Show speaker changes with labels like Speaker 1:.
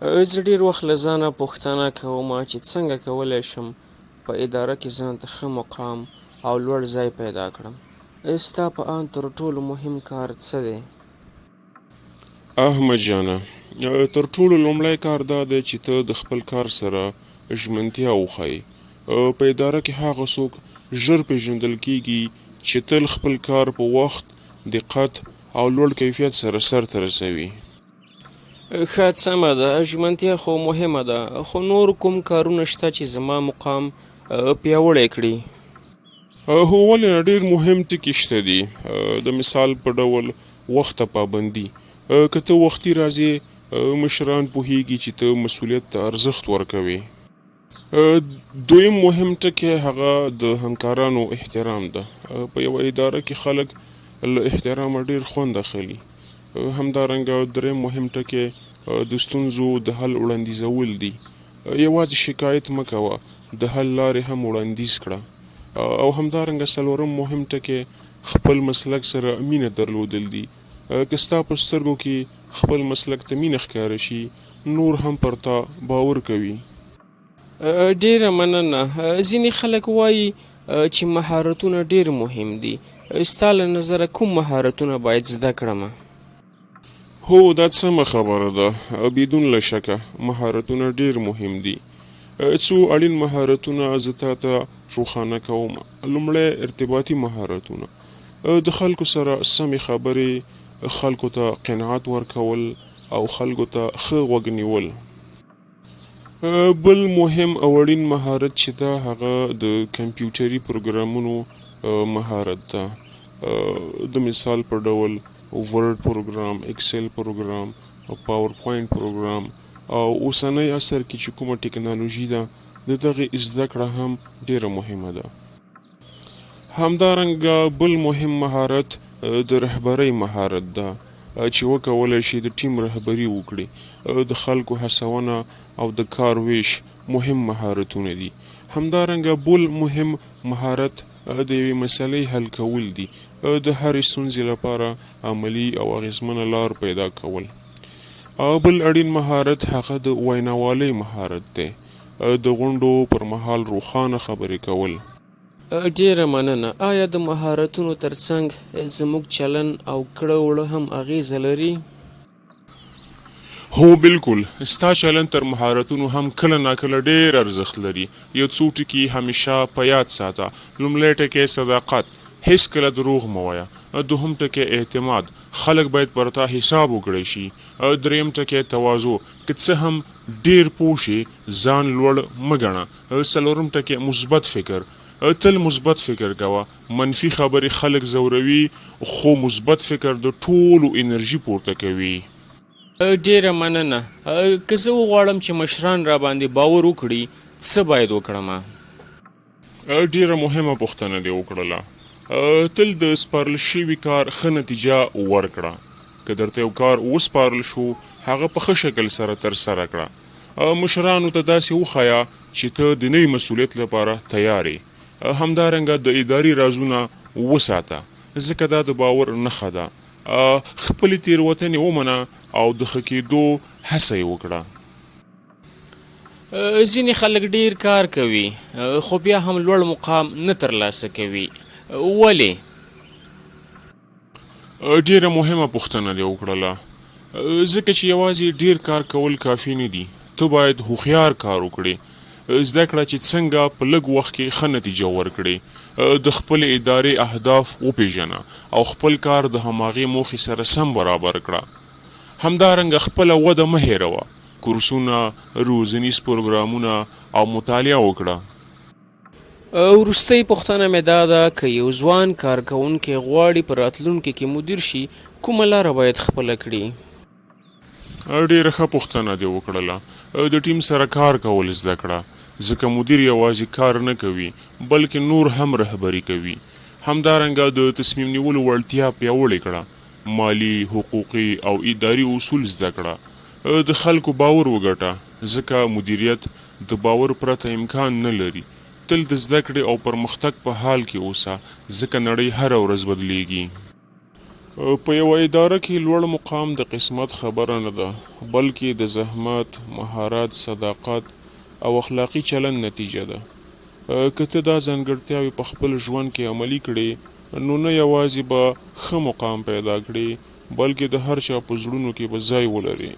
Speaker 1: زه ډېر وخت له ځانه پوښتنه کوم چې څنګه کولی شم په اداره کې ځان ته ښه مقام او لوړ ځای پیدا کړم. ستا په اند تر ټولو مهم کار څه دی؟
Speaker 2: احمد جانه، تر ټولو لومړی کار دا دی چې ته د خپل کار سره ژمنتیا وښایې. په اداره کې هغه څوک ژر پیژندل کیږي چې تل خپل کار په وخت، دقت او لوړ کیفیت سره سرته رسوي.
Speaker 1: ښه، سمه ده، ژمنتیا خو مهمه ده، خو نور کوم کارونه شته چې زما مقام پیاوړی کړي؟
Speaker 2: هو، ولې نه، ډېر مهم ټکي شته دي. د مثال په ډول وخت ته پابندي. که ته وختي راځې، مشران پوهیږي چې ته مسؤلیت ته ارزښت ورکوې. دویم مهم ټکی هغه د همکارانو احترام ده. په یوه اداره کې خلک له احترامه ډېر خوند اخلي. همدارنګه دریم مهم ټکی د ستونزو د حل وړاندیزول دي. یوازې شکایت مه کوه، د حل لارې هم وړاندیز کړه. او همدارنګه څلورم مهم ټکی خپل مسلک سره مینه درلودل دي. که ستا په سترګو کې خپل مسلک ته مینه ښکاره شي، نور هم پر تا باور کوي.
Speaker 1: ډېره مننه. ځینې خلک وایي چې مهارتونه ډېر مهم دي. ستا له نظره کوم مهارتونه باید زده کړم؟
Speaker 2: هو، دا سمه خبره ده. بدون له شکه مهارتونه ډېر مهم دي. څو اړین مهارتونه زه تاته روښانه کوم. لومړی، ارتباطي مهارتونه. د خلکو سره سمې خبرې، خلکو ته قناعت ورکول او خلکو ته ښه غوږ نیول. بل مهم او اړین مهارت چې ده هغه د کمپیوټري پروګرامونو مهارت ده. د مثال په ډول ورډ پروګرام، اکسل پروګرام، پاور پوینټ پروګرام او اوسنی عصر کې چې کومه ټکنالوژي ده د دغې زده کړه هم ډیره مهمه ده. همدارنګه بل مهم مهارت د رهبرۍ مهارت ده چې وکولای شي د ټیم رهبري وکړي. د خلکو هڅونه او د کار ویش مهم مهارتونه دي. همدارنګه بل مهم مهارت د یوې مسلې حل کول دي. د هرې ستونزې لپاره عملي او اغیزمنه لار پیدا کول. بل اړین مهارت هغه د ویناوالۍ مهارت دی. د غونډو پر مهال روښانه خبرې کول.
Speaker 1: ډېره مننه. آیا د مهارتونو ترڅنګ زموږ چلن او کړه وړه هم اغیزه لري؟
Speaker 2: هو، بالکل. ستا چلن تر مهارتونو هم کله ناکله ډېر ارزښت لري. یو څو ټکي همیشه په یاد ساته. لومړی ټکی صداقت، هیڅکله دروغ مه وایه. دوهم ټکی اعتماد، خلک باید پر تا حساب وکړی شي. دریم ټکی تواضع، که څه هم ډېر پوه شي ځان لوړ مه ګڼه. څلورم ټکی مثبت فکر، تل مثبت فکر کوه. منفي خبرې خلک ځوروي، خو مثبت فکر د ټولو انرژي پورته کوي.
Speaker 1: ډېره مننه. که زه وغواړم چې مشران را باندې باور وکړي، څه باید وکړم؟
Speaker 2: ډیره مهمه پوښتنه دې وکړله. تل د سپارل شوي کار ښه نتیجه ورکړه. که درته یو کار وسپارل شو، هغه په ښه شکل سره ترسره کړه. مشرانو ته داسې وښایه چې ته د نوي مسؤلیت لپاره تیار یې. همدارنګه د اداري رازونه وساته، ځکه دا د باور نښه ده. خپلې تېروتنې ومنه او د ښه کېدو هڅه یې وکړه.
Speaker 1: ځینې خلک ډېر کار کوي خو بیا هم لوړ مقام نه ترلاسه کوي. ولې؟
Speaker 2: ډیره مهمه پوښتنه دې وکړله. ځکه چې یوازې ډیر کار کول کافي نه دي. ته باید هوښیار کار وکړې. زده کړه چې څنګه په لږ وخت کې ښه نتیجه ورکړې. د خپلې ادارې اهداف وپېژنه او خپل کار د هماغې موخې سره سم برابر کړه. همدارنګه خپله وده مه هېروه. کورسونه، روزنیز پروګرامونه او مطالعه وکړه.
Speaker 1: وروستۍ پوښتنه مې دا ده، که یو ځوان کارکوونکی غواړي په راتلونکي کې مدیر شي، کومه لاره باید خپله کړي؟
Speaker 2: ډیره ښه پوښتنه دې وکړله. د ټیم سره کار کول زده کړه، ځکه مدیر یوازې کار نه کوي بلکې نور هم رهبري کوي. همدارنګه د تصمیم نیولو وړتیا پیاوړې کړه. مالی، حقوقي او اداري اصول زده کړه. د خلکو باور وګټه، ځکه مدیریت د باور پرته امکان نه لري. تل د زده کړې او پرمختګ په حال کې اوسه، ځکه نړۍ هره ورځ بدلیږي. په یوه اداره کې لوړ مقام د قسمت خبره نه ده، بلکې د زحمت، مهارت، صداقت او اخلاقي چلند نتیجه ده. که ته دا ځانګړتیاوې په خپل ژوند کې عملي کړې، نو نه یوازې به ښه مقام پیدا کړې، بلکې د هر چا په زړونو کې به ځای ولرې.